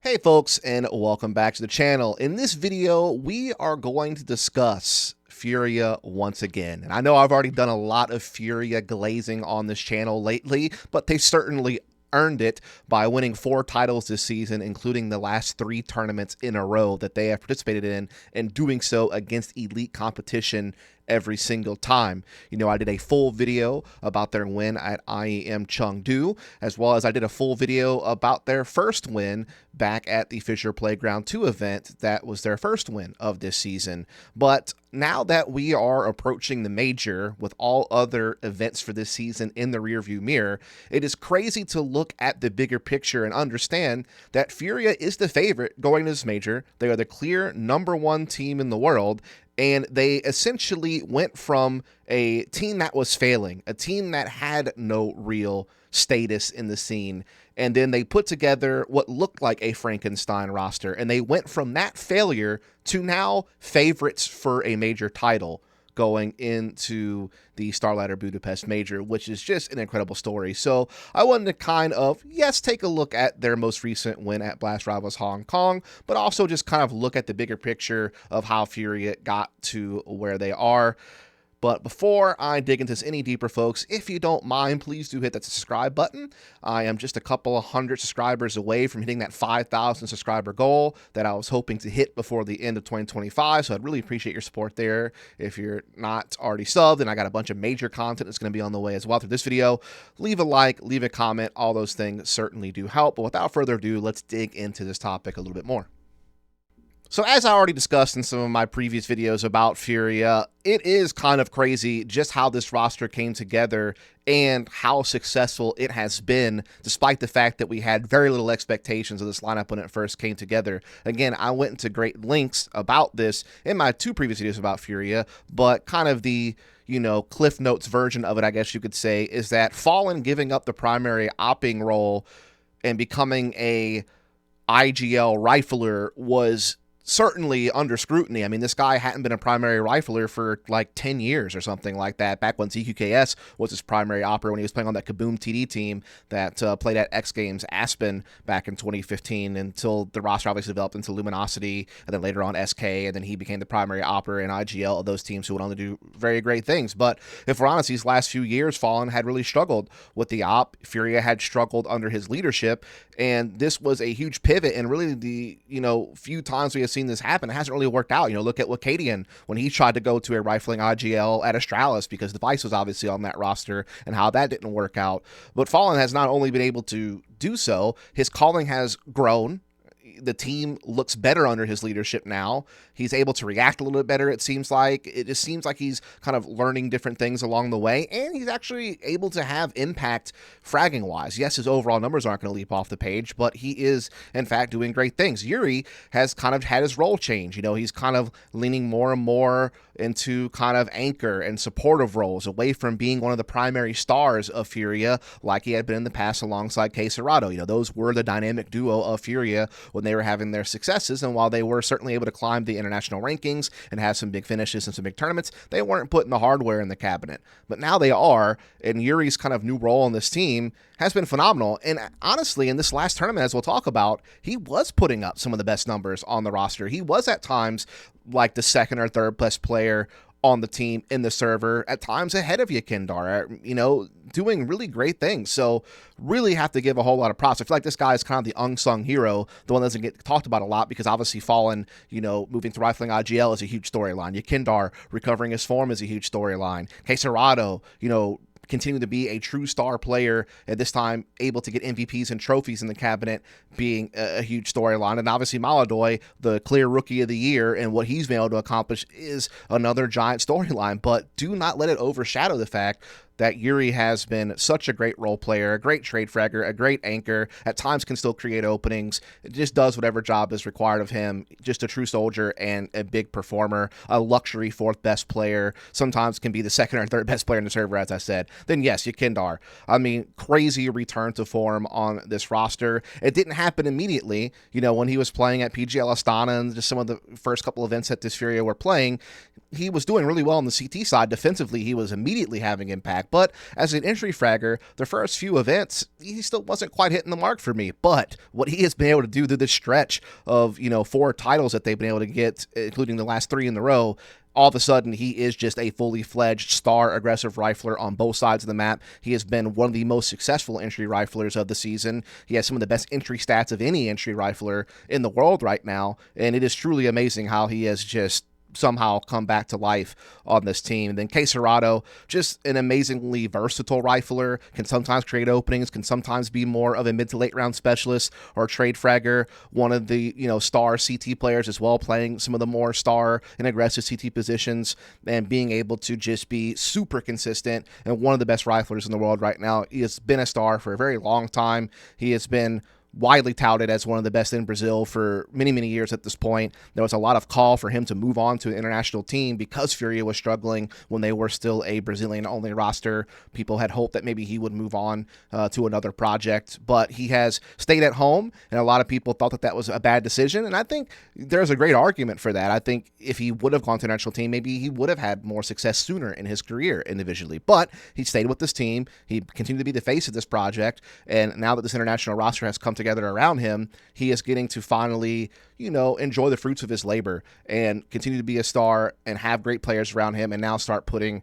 Hey folks, and welcome back to the channel. In this video, we are going to discuss Furia once again. And I know I've already done a lot of Furia glazing on this channel lately, but they certainly earned it by winning 4 titles this season, including the last 3 tournaments in a row that they have participated in, and doing so against elite competition every single time. You know, I did a full video about their win at IEM Chengdu, as well as I did a full video about their first win back at the Fisher Playground 2 event. That was their first win of this season. But now that we are approaching the major with all other events for this season in the rearview mirror, it is crazy to look at the bigger picture and understand that Furia is the favorite going to this major. They are the clear #1 team in the world, and they essentially went from a team that was failing, a team that had no real status in the scene, and then they put together what looked like a Frankenstein roster, and they went from that failure to now favorites for a major title going into the Starlighter Budapest Major, which is just an incredible story. So I wanted to kind of, yes, take a look at their most recent win at Blast Rivals Hong Kong, but also just kind of look at the bigger picture of how Furia got to where they are. But before I dig into this any deeper, folks, if you don't mind, please do hit that subscribe button. I am just a couple of hundred subscribers away from hitting that 5,000 subscriber goal that I was hoping to hit before the end of 2025. So I'd really appreciate your support there. If you're not already subbed, and I got a bunch of major content that's going to be on the way as well through this video, leave a like, leave a comment. All those things certainly do help. But without further ado, let's dig into this topic a little bit more. So as I already discussed in some of my previous videos about Furia, it is kind of crazy just how this roster came together and how successful it has been, despite the fact that we had very little expectations of this lineup when it first came together. Again, I went into great lengths about this in my 2 previous videos about Furia, but kind of the, you know, Cliff Notes version of it, I guess you could say, is that Fallen giving up the primary opping role and becoming a IGL rifler was certainly under scrutiny. I mean, this guy hadn't been a primary rifler for like 10 years or something like that, back when ZQKS was his primary operator when he was playing on that Kaboom TD team that played at X Games Aspen back in 2015, until the roster obviously developed into Luminosity, and then later on SK, and then he became the primary operator in IGL of those teams who went on to do very great things. But if we're honest, these last few years, Fallen had really struggled with the op. Furia had struggled under his leadership, and this was a huge pivot, and really the, you know, few times we have seen this happen, it hasn't really worked out. You know, look at Wakadian when he tried to go to a rifling IGL at Astralis because Device was obviously on that roster, and how that didn't work out. But Fallen has not only been able to do so, his calling has grown. The team looks better under his leadership now. He's able to react a little bit better, it seems like. It just seems like he's kind of learning different things along the way, and he's actually able to have impact fragging-wise. Yes, his overall numbers aren't going to leap off the page, but he is, in fact, doing great things. Yuri has kind of had his role change. You know, he's kind of leaning more and more into kind of anchor and supportive roles, away from being one of the primary stars of Furia like he had been in the past alongside K Serrato. You know, those were the dynamic duo of Furia when they were having their successes, and while they were certainly able to climb the international rankings and have some big finishes and some big tournaments, they weren't putting the hardware in the cabinet. But now they are, and Yuri's kind of new role in this team has been phenomenal. And honestly, in this last tournament, as we'll talk about, he was putting up some of the best numbers on the roster. He was at times like the 2nd or 3rd best player on the team in the server, at times ahead of Yakindar, you know, doing really great things. So really have to give a whole lot of props. I feel like this guy is kind of the unsung hero, the one that doesn't get talked about a lot, because obviously Fallen, you know, moving to rifling IGL is a huge storyline. Yakindar recovering his form is a huge storyline. K Serrato, you know, continue to be a true star player, at this time able to get MVPs and trophies in the cabinet, being a huge storyline. And obviously Maladoy, the clear rookie of the year, and what he's been able to accomplish is another giant storyline. But do not let it overshadow the fact that Yuri has been such a great role player, a great trade fragger, a great anchor, at times can still create openings. It just does whatever job is required of him. Just a true soldier and a big performer, a luxury fourth best player, sometimes can be the second or third best player in the server, as I said. Then yes, Yakindar. I mean, crazy return to form on this roster. It didn't happen immediately. You know, when he was playing at PGL Astana and just some of the first couple events that this Furia were playing, he was doing really well on the CT side. Defensively, he was immediately having impact, that. But as an entry fragger, the first few events, he still wasn't quite hitting the mark for me. But what he has been able to do through this stretch of, 4 titles that they've been able to get, including the last 3 in a row, all of a sudden, he is just a fully fledged star aggressive rifler on both sides of the map. He has been one of the most successful entry riflers of the season. He has some of the best entry stats of any entry rifler in the world right now, and it is truly amazing how he has just somehow come back to life on this team. And then K Serrato, just an amazingly versatile rifler, can sometimes create openings, can sometimes be more of a mid to late round specialist or a trade fragger, one of the star CT players as well, playing some of the more star and aggressive CT positions and being able to just be super consistent and one of the best riflers in the world right now. He has been a star for a very long time. He has been widely touted as one of the best in Brazil for many, many years at this point. There was a lot of call for him to move on to an international team because Furia was struggling when they were still a Brazilian-only roster. People had hoped that maybe he would move on to another project, but he has stayed at home, and a lot of people thought that that was a bad decision, and I think there's a great argument for that. I think if he would have gone to an international team, maybe he would have had more success sooner in his career individually, but he stayed with this team. He continued to be the face of this project, and now that this international roster has come together around him, he is getting to finally, enjoy the fruits of his labor and continue to be a star and have great players around him and now start putting,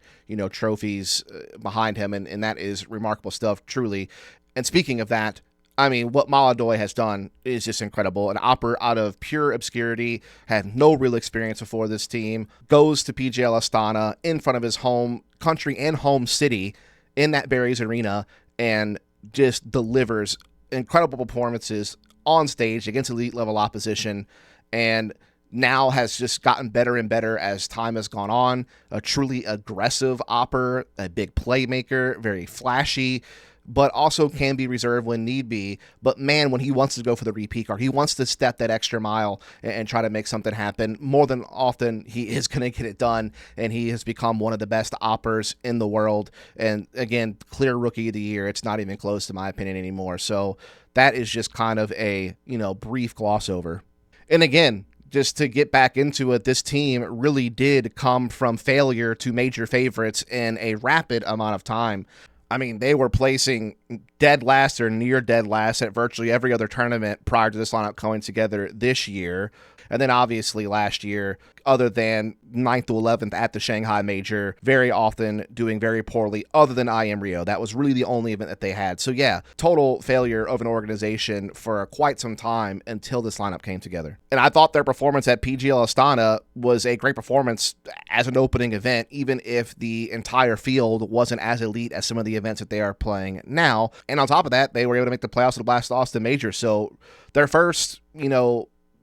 trophies behind him. And that is remarkable stuff, truly. And speaking of that, I mean, what Maladoy has done is just incredible. An opper out of pure obscurity, had no real experience before this team, goes to PGL Astana in front of his home country and home city in that Barry's Arena and just delivers incredible performances on stage against elite level opposition, and now has just gotten better and better as time has gone on. A truly aggressive opper, a big playmaker, very flashy, but also can be reserved when need be. But man, when he wants to go for the repeat card, he wants to step that extra mile and try to make something happen. More than often, he is going to get it done, and he has become one of the best oppers in the world. And again, clear rookie of the year. It's not even close to my opinion anymore. So that is just kind of a, brief gloss over. And again, just to get back into it, this team really did come from failure to major favorites in a rapid amount of time. I mean, they were placing dead last or near dead last at virtually every other tournament prior to this lineup coming together this year. And then obviously last year, other than 9th to 11th at the Shanghai Major, very often doing very poorly other than IM Rio. That was really the only event that they had. So yeah, total failure of an organization for quite some time until this lineup came together. And I thought their performance at PGL Astana was a great performance as an opening event, even if the entire field wasn't as elite as some of the events that they are playing now. And on top of that, they were able to make the playoffs of the Blast Austin Major. So their first,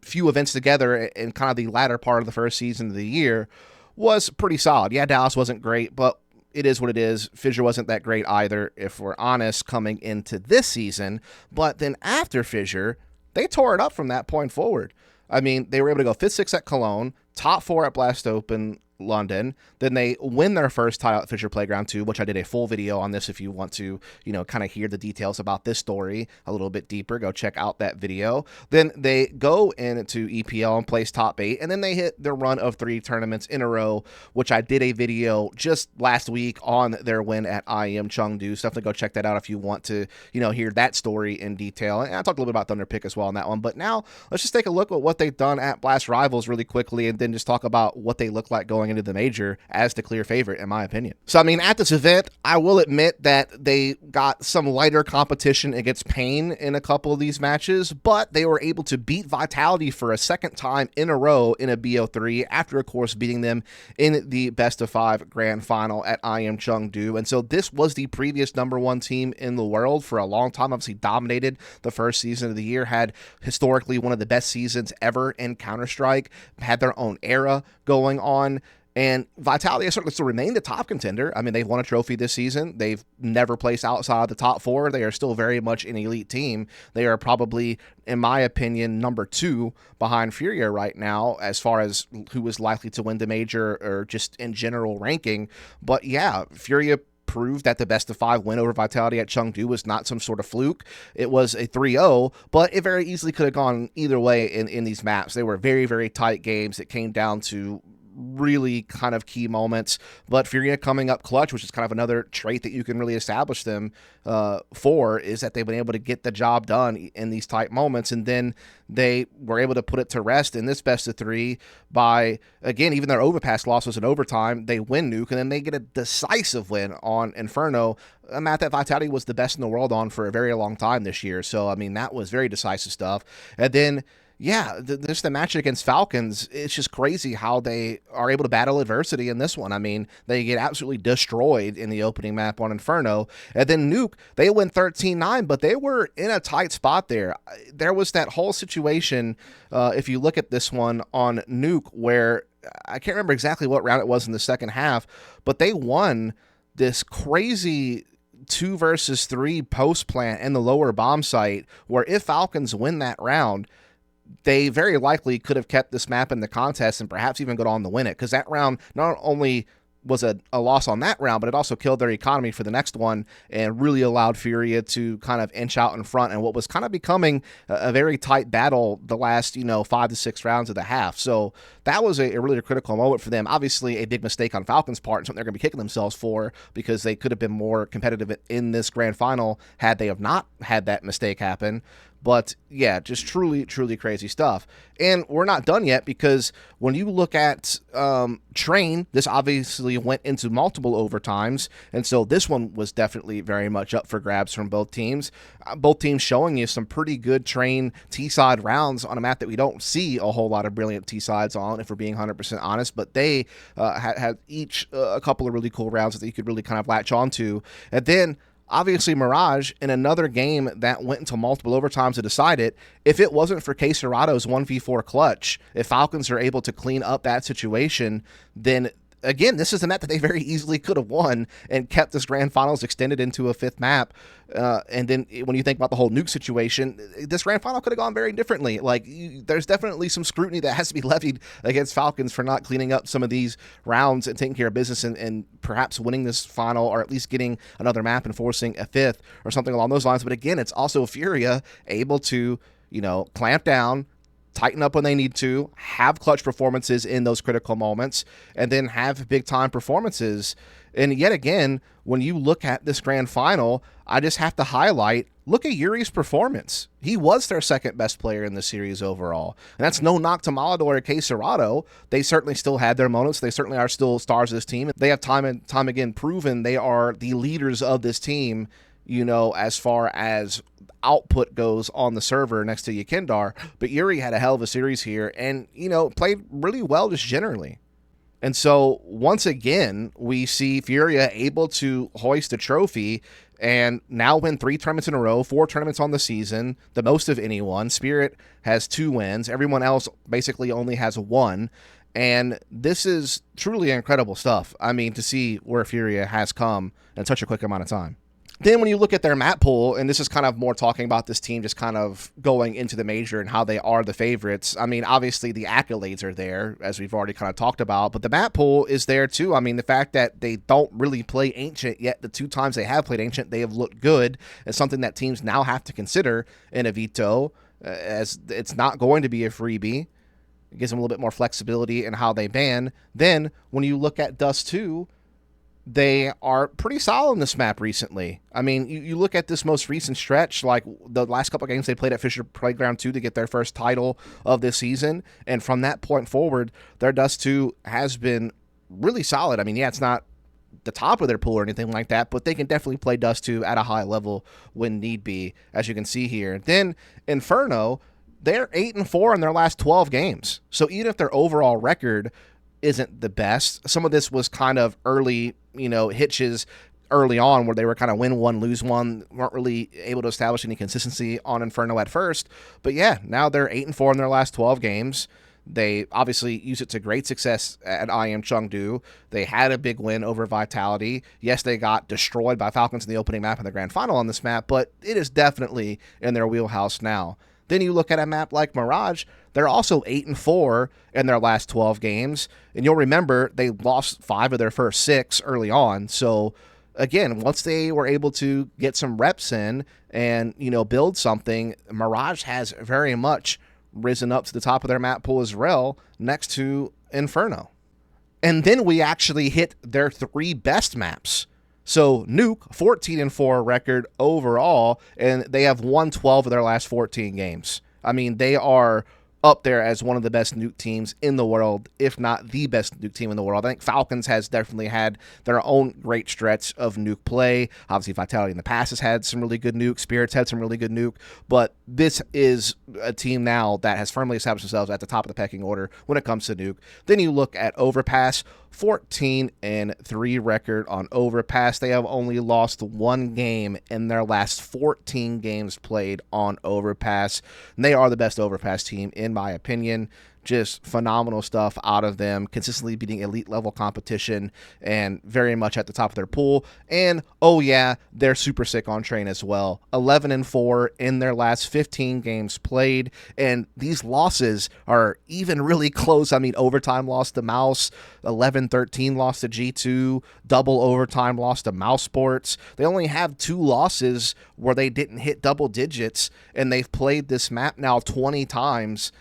few events together in kind of the latter part of the first season of the year was pretty solid. Yeah, Dallas wasn't great, but it is what it is. Fissure wasn't that great either, if we're honest, coming into this season. But then after Fissure, they tore it up from that point forward. I mean, they were able to go 5th, 6th at Cologne, top 4 at Blast Open London. Then they win their first title at Fissure Playground 2, which I did a full video on this. If you want to, kind of hear the details about this story a little bit deeper, go check out that video. Then they go into EPL and place top 8, and then they hit their run of 3 tournaments in a row, which I did a video just last week on their win at IM Chengdu. So definitely go check that out if you want to, hear that story in detail. And I talked a little bit about Thunder Pick as well on that one. But now let's just take a look at what they've done at Blast Rivals really quickly, and then just talk about what they look like going into the major as the clear favorite, in my opinion. So, I mean, at this event, I will admit that they got some lighter competition against Pain in a couple of these matches, but they were able to beat Vitality for a second time in a row in a BO3 after, of course, beating them in the best of 5 grand final at IM Chengdu. And so this was the previous #1 team in the world for a long time, obviously dominated the first season of the year, had historically one of the best seasons ever in Counter-Strike, had their own era going on. And Vitality has certainly still remained a top contender. I mean, they've won a trophy this season. They've never placed outside the top 4. They are still very much an elite team. They are probably, in my opinion, #2 behind Furia right now as far as who is likely to win the major or just in general ranking. But yeah, Furia proved that the best of 5 win over Vitality at Chengdu was not some sort of fluke. It was a 3-0, but it very easily could have gone either way in these maps. They were very, very tight games. It came down to really kind of key moments. But Furia coming up clutch, which is kind of another trait that you can really establish them for, is that they've been able to get the job done in these tight moments. And then they were able to put it to rest in this best of three by, again, even their overpass loss was in overtime. They win Nuke, and then they get a decisive win on Inferno, a map that Vitality was the best in the world on for a very long time this year. So, I mean, that was very decisive stuff. And then, yeah, just the match against Falcons, it's just crazy how they are able to battle adversity in this one. I mean, they get absolutely destroyed in the opening map on Inferno. And then Nuke, they win 13-9, but they were in a tight spot there. There was that whole situation, if you look at this one on Nuke, where I can't remember exactly what round it was in the second half, but they won this crazy 2 versus 3 post plant in the lower bomb site, where if Falcons win that round, they very likely could have kept this map in the contest and perhaps even go on to win it, because that round not only was a loss on that round, but it also killed their economy for the next one and really allowed Furia to kind of inch out in front in what was kind of becoming a very tight battle the last, 5 to 6 rounds of the half. So that was a really critical moment for them. Obviously, a big mistake on Falcons' part and something they're going to be kicking themselves for, because they could have been more competitive in this grand final had they have not had that mistake happen. But yeah, just truly, truly crazy stuff. And we're not done yet, because when you look at Train, this obviously went into multiple overtimes. And so this one was definitely very much up for grabs from both teams. Both teams showing you some pretty good Train T-side rounds on a map that we don't see a whole lot of brilliant T-sides on, if we're being 100% honest. But they had each a couple of really cool rounds that you could really kind of latch onto. And then obviously, Mirage, in another game that went into multiple overtimes to decide it, if it wasn't for K-Serato's 1v4 clutch, if Falcons are able to clean up that situation, then again, this is a map that they very easily could have won and kept this grand finals extended into a 5th map. And then when you think about the whole Nuke situation, this grand final could have gone very differently. Like, there's definitely some scrutiny that has to be levied against Falcons for not cleaning up some of these rounds and taking care of business and perhaps winning this final, or at least getting another map and forcing a 5th or something along those lines. But again, it's also Furia able to, clamp down, tighten up when they need to, have clutch performances in those critical moments, and then have big-time performances. And yet again, when you look at this grand final, I just have to highlight, look at Yuri's performance. He was their second best player in the series overall. And that's no knock to Malador or K-Serato. They certainly still had their moments. They certainly are still stars of this team. They have time and time again proven they are the leaders of this team, as far as output goes on the server next to Yakindar. But Yuri had a hell of a series here and, played really well just generally. And so once again, we see Furia able to hoist a trophy and now win 3 tournaments in a row, 4 tournaments on the season, the most of anyone. Spirit has 2 wins. Everyone else basically only has 1. And this is truly incredible stuff. I mean, to see where Furia has come in such a quick amount of time. Then when you look at their map pool, and this is kind of more talking about this team just kind of going into the major and how they are the favorites. I mean, obviously the accolades are there, as we've already kind of talked about, but the map pool is there too. I mean, the fact that they don't really play Ancient yet, the 2 times they have played Ancient, they have looked good, is something that teams now have to consider in a veto, as it's not going to be a freebie. It gives them a little bit more flexibility in how they ban. Then when you look at DusT 2, they are pretty solid in this map recently. I mean, you look at this most recent stretch, like the last couple of games they played at Fisher Playground 2 to get their first title of this season, and from that point forward, their DusT 2 has been really solid. I mean, yeah, it's not the top of their pool or anything like that, but they can definitely play DusT 2 at a high level when need be, as you can see here. Then Inferno, they're 8-4 in their last 12 games. So even if their overall record isn't the best, some of this was kind of early, hitches early on where they were kind of win 1, lose 1, weren't really able to establish any consistency on Inferno at first. But yeah, now they're 8-4 in their last 12 games. They obviously use it to great success at IM Chengdu. They had a big win over Vitality. Yes, they got destroyed by Falcons in the opening map and the grand final on this map, but it is definitely in their wheelhouse now. Then you look at a map like Mirage, they're also 8-4 in their last 12 games. And you'll remember they lost 5 of their first 6 early on. So again, once they were able to get some reps in and, build something, Mirage has very much risen up to the top of their map pool as well, next to Inferno. And then we actually hit their 3 best maps. So Nuke, 14-4 record overall, and they have won 12 of their last 14 games. I mean, they are up there as one of the best nuke teams in the world, if not the best nuke team in the world. I think Falcons has definitely had their own great stretch of nuke play. Obviously, Vitality in the past has had some really good nuke. Spirits had some really good nuke. But this is a team now that has firmly established themselves at the top of the pecking order when it comes to nuke. Then you look at Overpass, 14-3 record on Overpass. They have only lost 1 game in their last 14 games played on Overpass. And they are the best Overpass team, in my opinion. Just phenomenal stuff out of them, consistently beating elite level competition and very much at the top of their pool. And oh yeah, they're super sick on train as well. 11-4 in their last 15 games played, and these losses are even really close. I mean, overtime lost to Mouse, 11-13 lost to G2, double overtime lost to Mouse Sports. They only have 2 losses where they didn't hit double digits, and they've played this map now 20 times.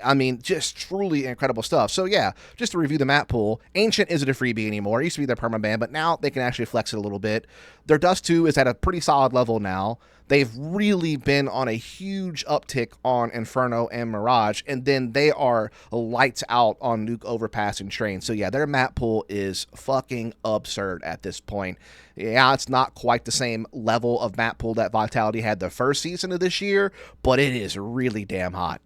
I mean, just truly incredible stuff. So yeah, just to review the map pool, Ancient isn't a freebie anymore. It used to be their permaban, but now they can actually flex it a little bit. Their DusT 2 is at a pretty solid level now. They've really been on a huge uptick on Inferno and Mirage, and then they are lights out on Nuke, Overpass, and Train. So yeah, their map pool is fucking absurd at this point. Yeah, it's not quite the same level of map pool that Vitality had the first season of this year, but it is really damn hot.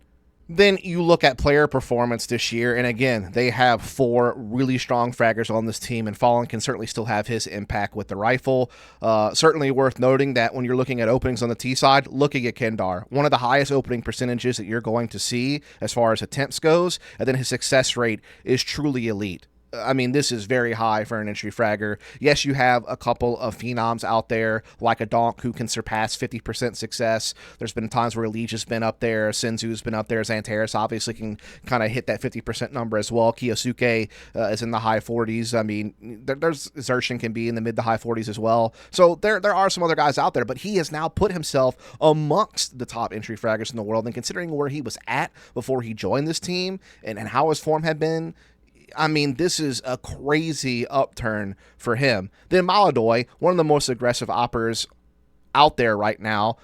Then you look at player performance this year, and again, they have 4 really strong fraggers on this team, and Fallen can certainly still have his impact with the rifle. Certainly worth noting that when you're looking at openings on the T side, looking at Kendar, one of the highest opening percentages that you're going to see as far as attempts goes, and then his success rate is truly elite. I mean, this is very high for an entry fragger. Yes, you have a couple of phenoms out there, like a Donk, who can surpass 50% success. There's been times where Leech has been up there, Senzu's been up there, Xantares obviously can kind of hit that 50% number as well. Kiyosuke is in the high 40s. I mean, there's Xerxin can be in the mid to high 40s as well. So there are some other guys out there, but he has now put himself amongst the top entry fraggers in the world, and considering where he was at before he joined this team and how his form had been, I mean, this is a crazy upturn for him. Then Maladoy, one of the most aggressive oppers out there right now,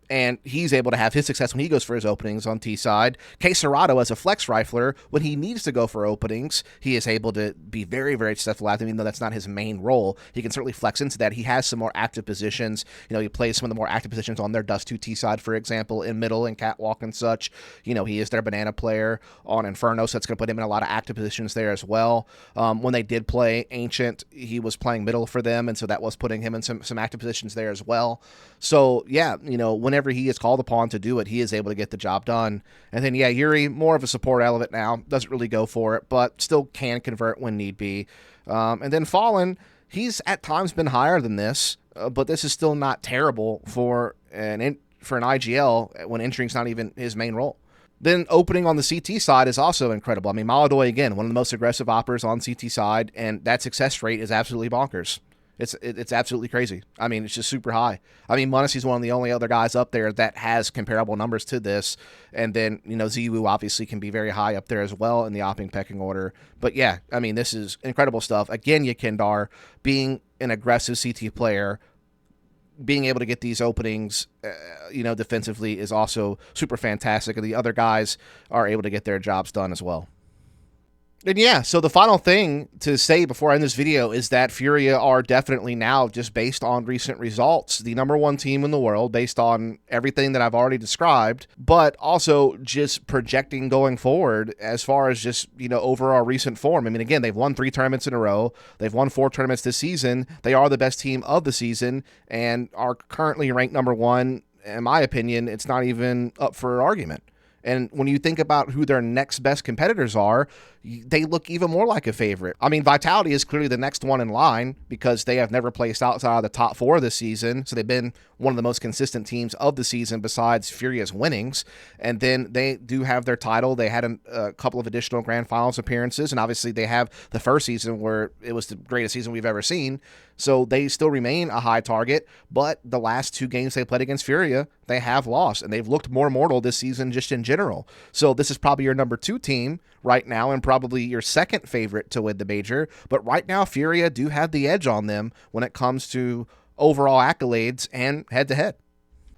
and he's able to have his success when he goes for his openings on T side. K Serato, as a flex rifler, when he needs to go for openings, he is able to be very, very successful at them, even though that's not his main role. He can certainly flex into that. He has some more active positions. You know, he plays some of the more active positions on their DusT 2 T side, for example, in middle and catwalk and such. You know, he is their banana player on Inferno, so that's going to put him in a lot of active positions there as well. When they did play Ancient, he was playing middle for them, and so that was putting him in some active positions there as well. So, yeah, you know, whenever he is called upon to do it, he is able to get the job done. And then, yeah, Yuri, more of a support element now. Doesn't really go for it, but still can convert when need be. And then Fallen, he's at times been higher than this, but this is still not terrible for an IGL when entering's not even his main role. Then opening on the CT side is also incredible. I mean, Maladoy, again, one of the most aggressive oppers on CT side, and that success rate is absolutely bonkers. It's absolutely crazy. I mean, it's just super high. I mean, Munasy's one of the only other guys up there that has comparable numbers to this. And then, you know, Ziwu obviously can be very high up there as well in the opping pecking order. But yeah, I mean, this is incredible stuff. Again, Yakindar, being an aggressive CT player, being able to get these openings, you know, defensively is also super fantastic. And the other guys are able to get their jobs done as well. And yeah, so the final thing to say before I end this video is that Furia are definitely now, just based on recent results, the #1 team in the world based on everything that I've already described, but also just projecting going forward as far as just, you know, overall recent form. I mean, again, they've won 3 tournaments in a row. They've won 4 tournaments this season. They are the best team of the season and are currently ranked #1. In my opinion, it's not even up for argument. And when you think about who their next best competitors are, they look even more like a favorite. I mean, Vitality is clearly the next one in line because they have never placed outside of the top 4 this season. So they've been one of the most consistent teams of the season besides Furia's winnings. And then they do have their title. They had a couple of additional Grand Finals appearances. And obviously they have the first season where it was the greatest season we've ever seen. So they still remain a high target. But the last 2 games they played against Furia, they have lost, and they've looked more mortal this season just in general. So this is probably your number 2 team right now and probably your second favorite to win the major. But right now, Furia do have the edge on them when it comes to overall accolades and head-to-head.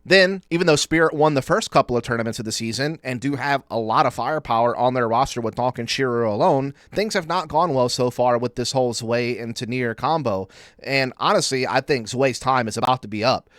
Then, even though Spirit won the first couple of tournaments of the season and do have a lot of firepower on their roster with Donk and Shiro alone, things have not gone well so far with this whole Zwei and Tanir combo. And honestly, I think Zwei's time is about to be up.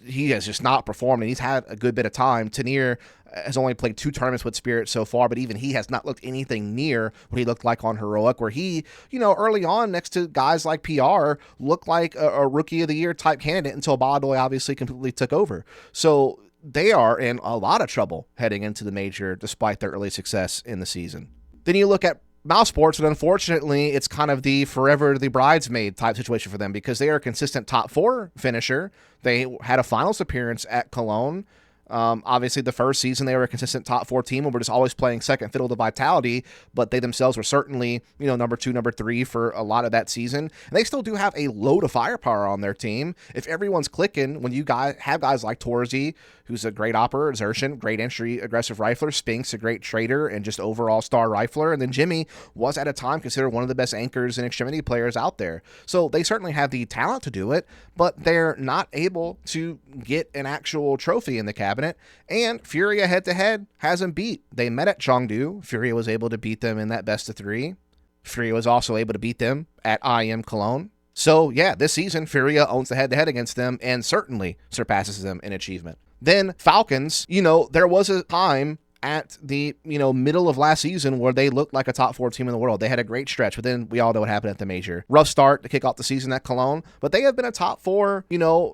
He has just not performed, and he's had a good bit of time. Tanir has only played 2 tournaments with Spirit so far, but even he has not looked anything near what he looked like on Heroic, where he, early on next to guys like PR, looked like a Rookie of the Year type candidate until Badoy obviously completely took over. So they are in a lot of trouble heading into the major despite their early success in the season. Then you look at Mousesports, and unfortunately, it's kind of the forever the bridesmaid type situation for them because they are a consistent top 4 finisher. They had a finals appearance at Cologne. Obviously, the first season, they were a consistent top 4 team and were just always playing second fiddle to Vitality, but they themselves were certainly, number 2, number 3 for a lot of that season. And they still do have a load of firepower on their team. If everyone's clicking, when you have guys like Torzy, who's a great operator, Xertion, great entry aggressive rifler, Spinks, a great trader, and just overall star rifler, and then Jimmy was at a time considered one of the best anchors and extremity players out there. So they certainly have the talent to do it, but they're not able to get an actual trophy in the cabinet. And Furia head-to-head has them beat. They met at Chengdu. Furia was able to beat them in that best of 3. Furia was also able to beat them at IM Cologne. So yeah, this season, Furia owns the head-to-head against them and certainly surpasses them in achievement. Then Falcons, there was a time at the, middle of last season where they looked like a top 4 team in the world. They had a great stretch, but then we all know what happened at the major. Rough start to kick off the season at Cologne, but they have been a top 4,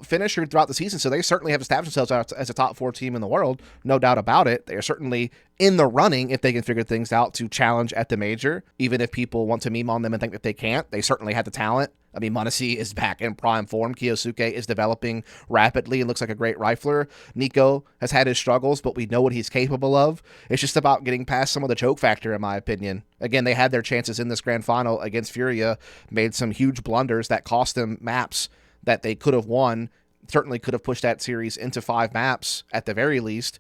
finisher throughout the season, so they certainly have established themselves as a top 4 team in the world, no doubt about it. They are certainly in the running if they can figure things out to challenge at the major, even if people want to meme on them and think that they can't. They certainly have the talent. I mean, Monesi is back in prime form. Kiyosuke is developing rapidly and looks like a great rifler. Nico has had his struggles, but we know what he's capable of. It's just about getting past some of the choke factor, in my opinion. Again, they had their chances in this grand final against Furia, made some huge blunders that cost them maps that they could have won, certainly could have pushed that series into 5 maps at the very least.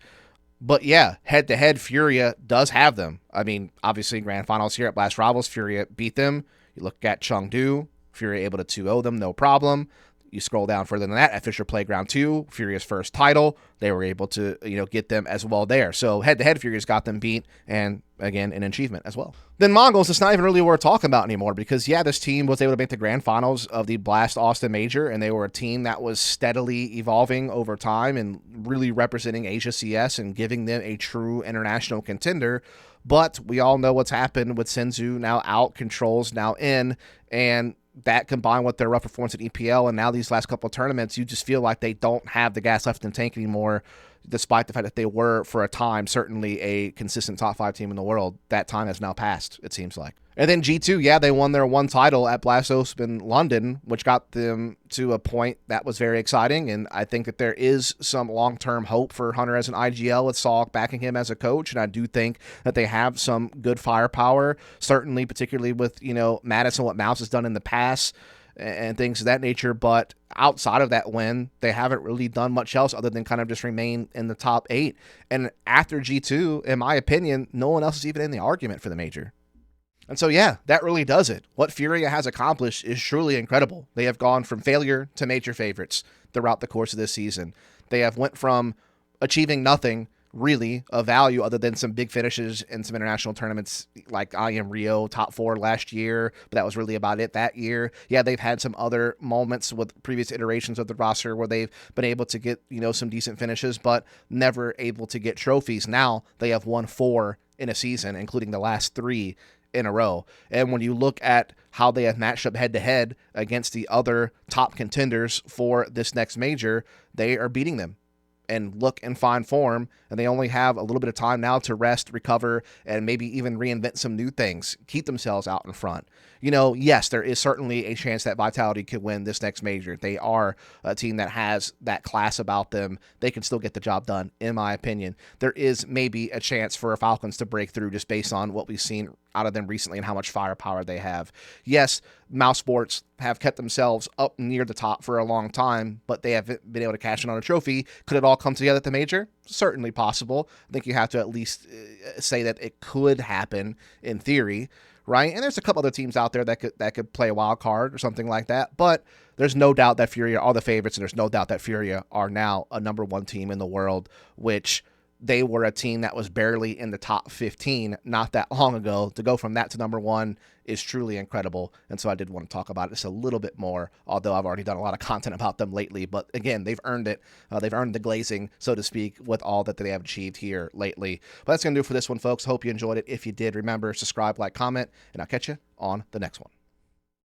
But yeah, head-to-head, Furia does have them. I mean, obviously, grand finals here at Blast Rivals, Furia beat them. You look at Chengdu, Furia able to 2-0 them, no problem. You scroll down further than that at Fisher Playground 2, Furia's first title. They were able to, get them as well there. So head-to-head, Furia's got them beat, and again, an achievement as well. Then Mongols, it's not even really worth talking about anymore because, yeah, this team was able to make the grand finals of the Blast Austin Major, and they were a team that was steadily evolving over time and really representing Asia CS and giving them a true international contender. But we all know what's happened with Senzu now out, Controls now in, and that combined with their rough performance at EPL and now these last couple of tournaments, you just feel like they don't have the gas left in the tank anymore, despite the fact that they were, for a time, certainly a consistent top 5 team in the world. That time has now passed, it seems like. And then G2, yeah, they won their 1 title at Blast Open London, which got them to a point that was very exciting. And I think that there is some long-term hope for Hunter as an IGL with Salk backing him as a coach. And I do think that they have some good firepower, certainly, particularly with, Madison, what Mouse has done in the past and things of that nature. But outside of that win, they haven't really done much else other than kind of just remain in the top 8. And after G2, in my opinion, no one else is even in the argument for the major. And so, yeah, that really does it. What Furia has accomplished is truly incredible. They have gone from failure to major favorites throughout the course of this season. They have went from achieving nothing really of value other than some big finishes in some international tournaments like IM Rio, top 4 last year, but that was really about it that year. Yeah, they've had some other moments with previous iterations of the roster where they've been able to get, some decent finishes, but never able to get trophies. Now they have won 4 in a season, including the last 3 in a row. And when you look at how they have matched up head-to-head against the other top contenders for this next major, they are beating them and look in fine form, and they only have a little bit of time now to rest, recover, and maybe even reinvent some new things, keep themselves out in front. Yes, there is certainly a chance that Vitality could win this next major. They are a team that has that class about them. They can still get the job done, in my opinion. There is maybe a chance for Falcons to break through just based on what we've seen out of them recently and how much firepower they have. Yes, mouse sports have kept themselves up near the top for a long time, but they haven't been able to cash in on a trophy. Could it all come together at the major? Certainly possible. I think you have to at least say that it could happen in theory, right? And there's a couple other teams out there that could play a wild card or something like that, but there's no doubt that Furia are the favorites, and there's no doubt that Furia are now a #1 team in the world, which they were a team that was barely in the top 15 not that long ago. To go from that to #1 is truly incredible, and so I did want to talk about it just a little bit more, although I've already done a lot of content about them lately. But again, they've earned it. They've earned the glazing, so to speak, with all that they have achieved here lately. But that's going to do it for this one, folks. Hope you enjoyed it. If you did, remember, subscribe, like, comment, and I'll catch you on the next one.